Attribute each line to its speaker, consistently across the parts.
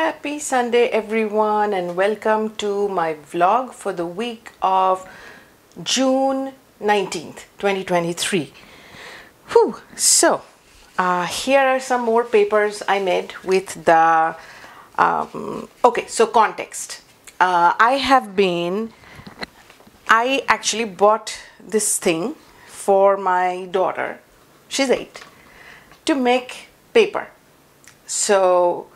Speaker 1: Happy Sunday everyone, and welcome to my vlog for the week of June 19th, 2023. Whew. So here are some more papers I made with the okay, so context. I actually bought this thing for my daughter, she's 8, to make paper. So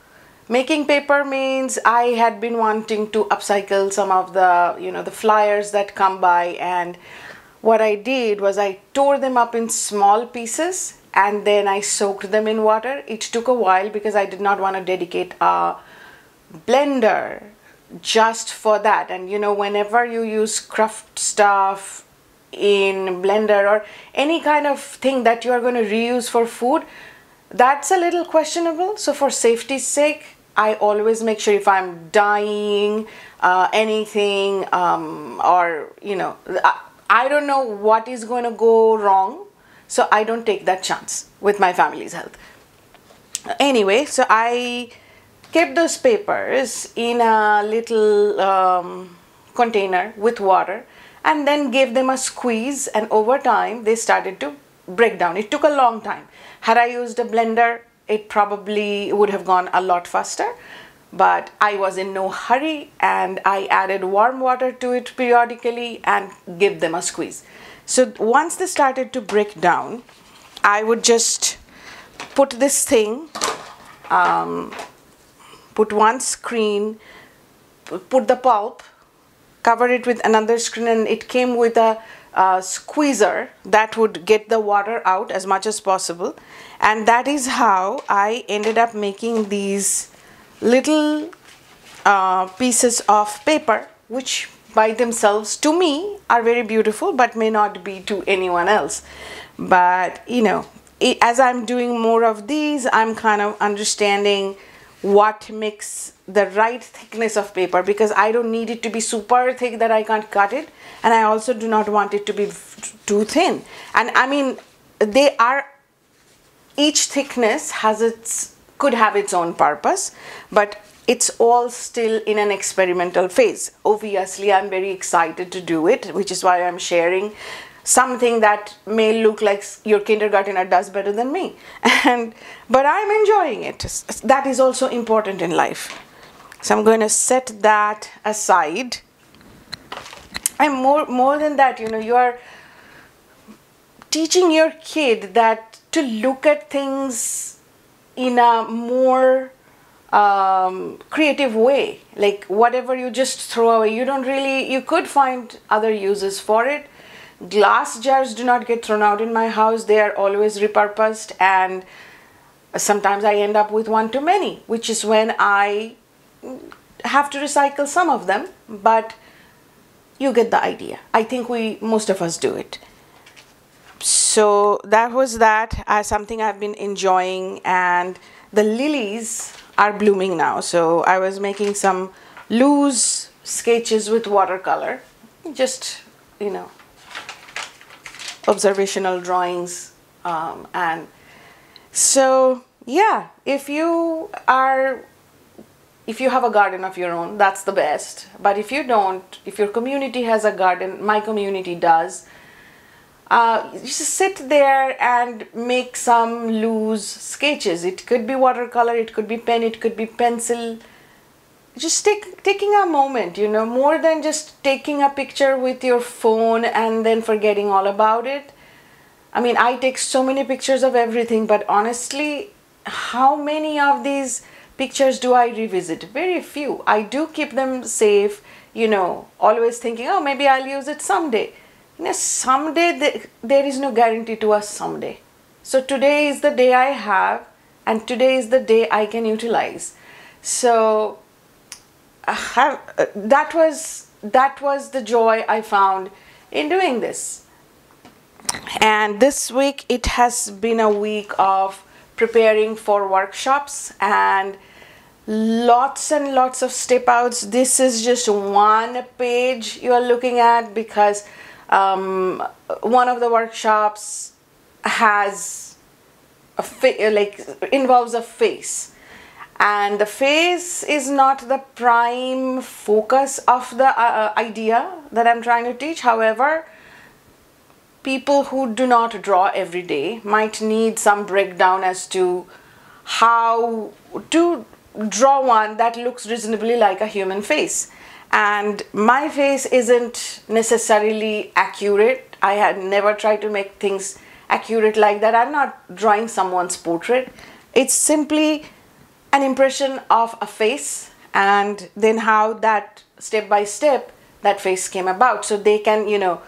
Speaker 1: making paper means I had been wanting to upcycle some of the, the flyers that come by, and what I did was I tore them up in small pieces and then I soaked them in water. It took a while because I did not want to dedicate a blender just for that. And whenever you use craft stuff in blender or any kind of thing that you are going to reuse for food, that's a little questionable. So for safety's sake, I always make sure if I'm dyeing anything or I don't know what is going to go wrong, so I don't take that chance with my family's health. Anyway, so I kept those papers in a little container with water and then gave them a squeeze, and over time they started to break down. It took a long time. Had I used a blender, it probably would have gone a lot faster, but I was in no hurry and I added warm water to it periodically and give them a squeeze. So once they started to break down, I would just put this thing, put one screen, put the pulp, cover it with another screen, and it came with a squeezer that would get the water out as much as possible. And that is how I ended up making these little pieces of paper, which by themselves to me are very beautiful but may not be to anyone else. But as I'm doing more of these, I'm kind of understanding what makes the right thickness of paper, because I don't need it to be super thick that I can't cut it, and I also do not want it to be too thin. And I mean, each thickness could have its own purpose, but it's all still in an experimental phase. Obviously, I'm very excited to do it, which is why I'm sharing something that may look like your kindergartner does better than me. But I'm enjoying it. That is also important in life. So I'm going to set that aside. And more than that, you are teaching your kid that to look at things in a more creative way. Like whatever you just throw away, you could find other uses for it. Glass jars do not get thrown out in my house. They are always repurposed, and sometimes I end up with one too many, which is when I have to recycle some of them, but you get the idea. I think most of us do it. So that was something I've been enjoying, and the lilies are blooming now. So I was making some loose sketches with watercolor, just observational drawings, and so yeah, if you have a garden of your own, that's the best. But if you don't, if your community has a garden, my community does, just sit there and make some loose sketches. It could be watercolor, it could be pen, it could be pencil. Just taking a moment, more than just taking a picture with your phone and then forgetting all about it. I mean, I take so many pictures of everything, but honestly, how many of these pictures do I revisit? Very few. I do keep them safe, always thinking, oh, maybe I'll use it someday. Someday, there is no guarantee to us someday. So today is the day I have, and today is the day I can utilize. So that was the joy I found in doing this. And this week it has been a week of preparing for workshops and lots and lots of step outs. This is just one page you are looking at because one of the workshops has involves a face. and the face is not the prime focus of the idea that I'm trying to teach. However, people who do not draw every day might need some breakdown as to how to draw one that looks reasonably like a human face. And my face isn't necessarily accurate. I had never tried to make things accurate like that. I'm not drawing someone's portrait. It's simply an impression of a face, and then how that step by step that face came about, so they can, you know,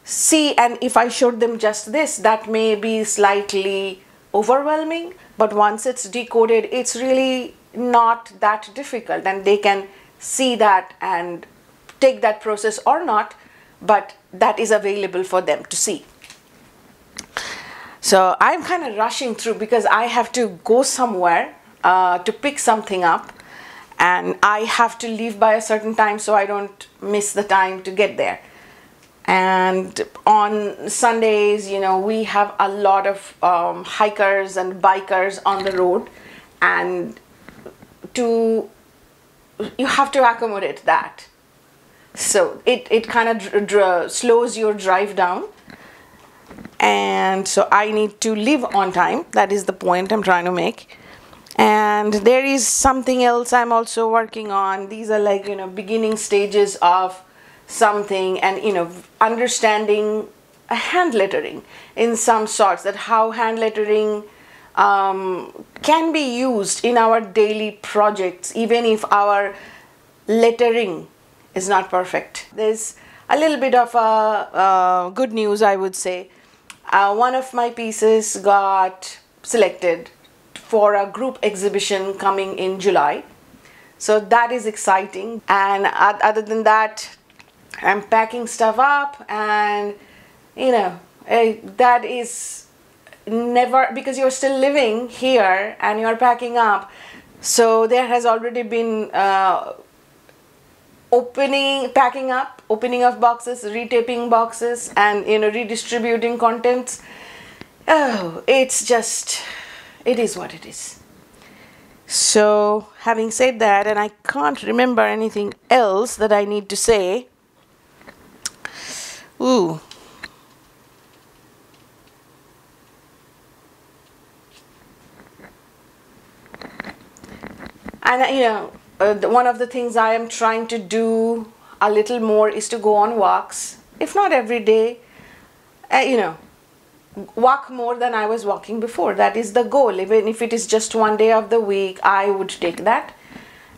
Speaker 1: see. And if I showed them just this, that may be slightly overwhelming, but once it's decoded, it's really not that difficult, and they can see that and take that process or not, but that is available for them to see. So I'm kind of rushing through because I have to go somewhere to pick something up, and I have to leave by a certain time so I don't miss the time to get there. And on Sundays, you know, we have a lot of hikers and bikers on the road, and you have to accommodate that. So it kind of slows your drive down, and so I need to leave on time. That is the point I'm trying to make. And there is something else I'm also working on. These are like, you know, beginning stages of something, and, you know, understanding hand lettering in some sorts, that how hand lettering can be used in our daily projects, even if our lettering is not perfect. There's a little bit of good news, I would say. One of my pieces got selected for a group exhibition coming in July. So that is exciting. And other than that, I'm packing stuff up, and, you know, that is never, because you're still living here and you're packing up. So there has already been packing up, opening of boxes, retaping boxes, and, you know, redistributing contents. Oh, it's just, it is what it is. So having said that, and I can't remember anything else that I need to say. Ooh. And, you know, one of the things I am trying to do a little more is to go on walks, if not every day, you know, walk more than I was walking before. That is the goal. Even if it is just one day of the week, I would take that.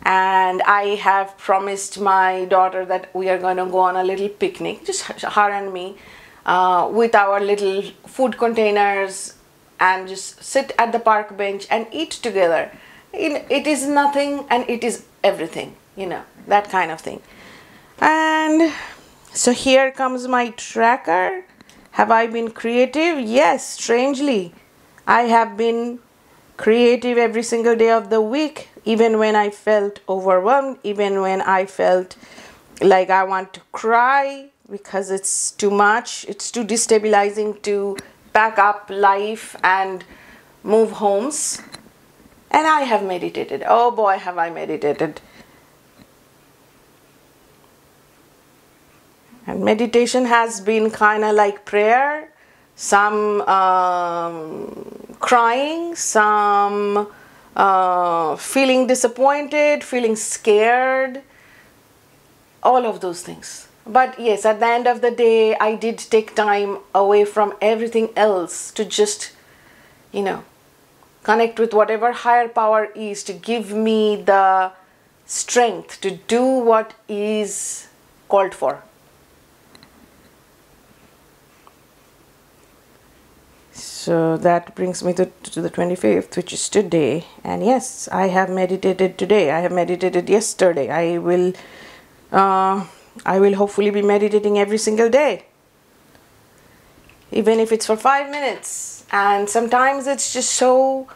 Speaker 1: And I have promised my daughter that we are going to go on a little picnic, just her and me, with our little food containers, and just sit at the park bench and eat together. It is nothing and it is everything, you know, that kind of thing. And so here comes my tracker. Have I been creative? Yes, strangely, I have been creative every single day of the week, even when I felt overwhelmed, even when I felt like I want to cry because it's too much, it's too destabilizing to pack up life and move homes. And I have meditated. Oh boy, have I meditated. And meditation has been kind of like prayer, some crying, some feeling disappointed, feeling scared, all of those things. But yes, at the end of the day, I did take time away from everything else to just, you know, connect with whatever higher power is to give me the strength to do what is called for. So that brings me to the 25th, which is today. And yes, I have meditated today. I have meditated yesterday. I will hopefully be meditating every single day, even if it's for 5 minutes. And sometimes it's just so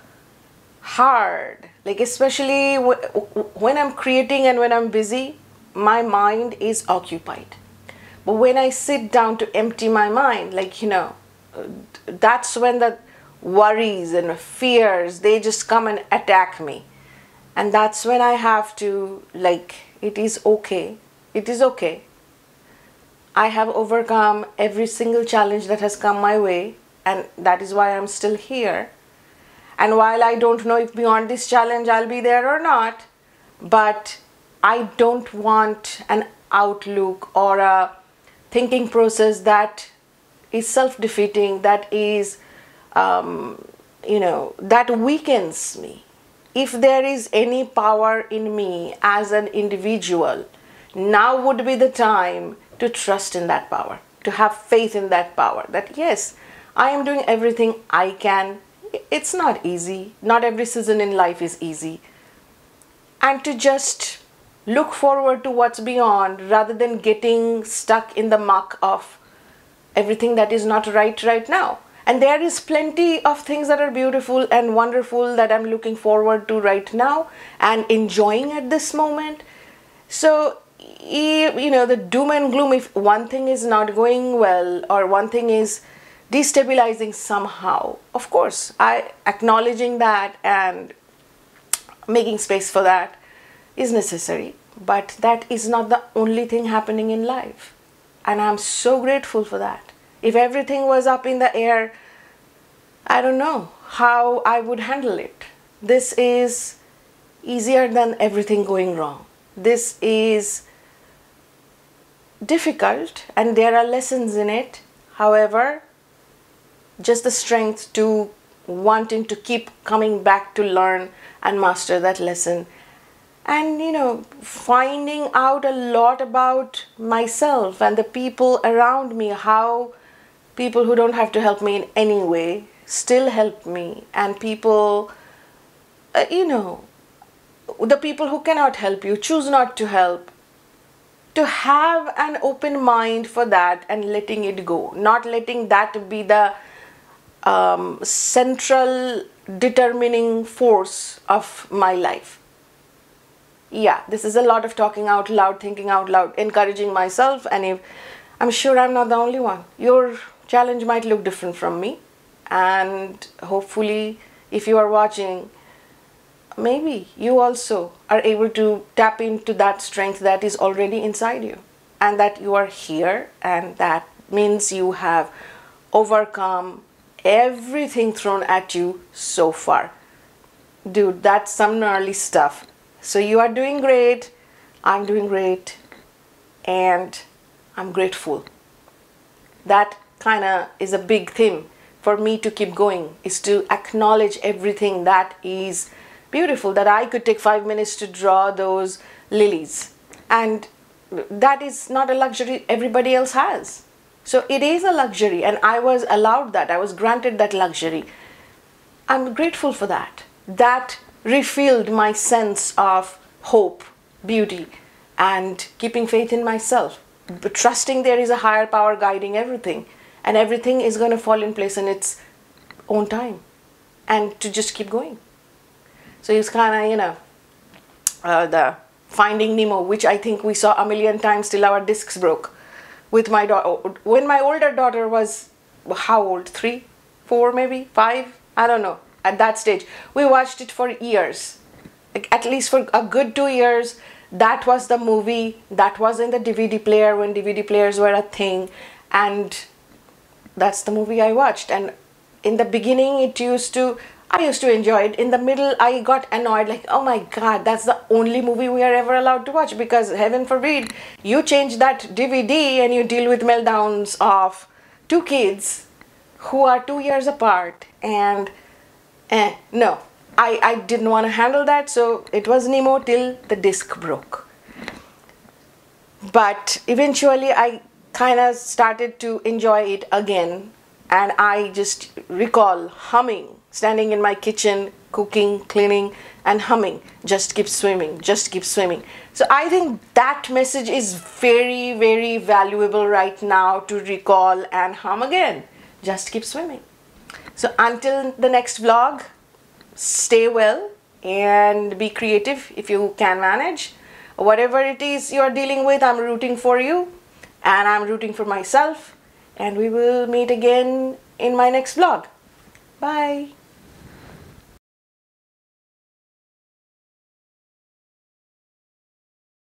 Speaker 1: hard, like especially when I'm creating and when I'm busy, my mind is occupied. But when I sit down to empty my mind, like, you know, that's when the worries and fears, they just come and attack me. And that's when I have to, like, it is okay. It is okay. I have overcome every single challenge that has come my way, and that is why I'm still here. And while I don't know if beyond this challenge I'll be there or not, but I don't want an outlook or a thinking process that is self-defeating, that is, that weakens me. If there is any power in me as an individual, now would be the time to trust in that power, to have faith in that power, that yes, I am doing everything I can. It's not easy. Not every season in life is easy. And to just look forward to what's beyond rather than getting stuck in the muck of everything that is not right now. And there is plenty of things that are beautiful and wonderful that I'm looking forward to right now and enjoying at this moment. So, the doom and gloom, if one thing is not going well or one thing is destabilizing somehow, of course, acknowledging that and making space for that is necessary. But that is not the only thing happening in life. And I'm so grateful for that. If everything was up in the air, I don't know how I would handle it. This is easier than everything going wrong. This is difficult and there are lessons in it. However, just the strength to wanting to keep coming back to learn and master that lesson. And finding out a lot about myself and the people around me, how people who don't have to help me in any way still help me, and people, the people who cannot help you, choose not to help, to have an open mind for that and letting it go, not letting that be the central determining force of my life. Yeah, this is a lot of talking out loud, thinking out loud, encouraging myself, and I'm sure I'm not the only one. Your challenge might look different from me, and hopefully if you are watching, maybe you also are able to tap into that strength that is already inside you, and that you are here, and that means you have overcome everything thrown at you so far. Dude, that's some gnarly stuff. So you are doing great, I'm doing great, and I'm grateful. That kind of is a big thing for me to keep going, is to acknowledge everything that is beautiful, that I could take 5 minutes to draw those lilies. And that is not a luxury everybody else has. So it is a luxury, and I was allowed that, I was granted that luxury. I'm grateful for that. That refilled my sense of hope, beauty, and keeping faith in myself, but trusting there is a higher power guiding everything, and everything is going to fall in place in its own time, and to just keep going. So it's kind of, the Finding Nemo, which I think we saw a million times till our discs broke, with my daughter. When my older daughter was, how old? 3, 4, maybe 5? I don't know. At that stage, we watched it for years, like at least for a good 2 years. That was the movie that was in the DVD player when DVD players were a thing, and that's the movie I watched. And in the beginning, I used to enjoy it. In the middle, I got annoyed, like, oh my God, that's the only movie we are ever allowed to watch, because heaven forbid you change that DVD and you deal with meltdowns of 2 kids who are 2 years apart, and no, I didn't want to handle that. So it was Nemo till the disc broke. But eventually I kind of started to enjoy it again, and I just recall humming, standing in my kitchen, cooking, cleaning, and humming, just keep swimming, just keep swimming. So I think that message is very, very valuable right now to recall and hum again, just keep swimming. So until the next vlog, stay well and be creative if you can manage. Whatever it is you are dealing with, I'm rooting for you, and I'm rooting for myself, and we will meet again in my next vlog. Bye.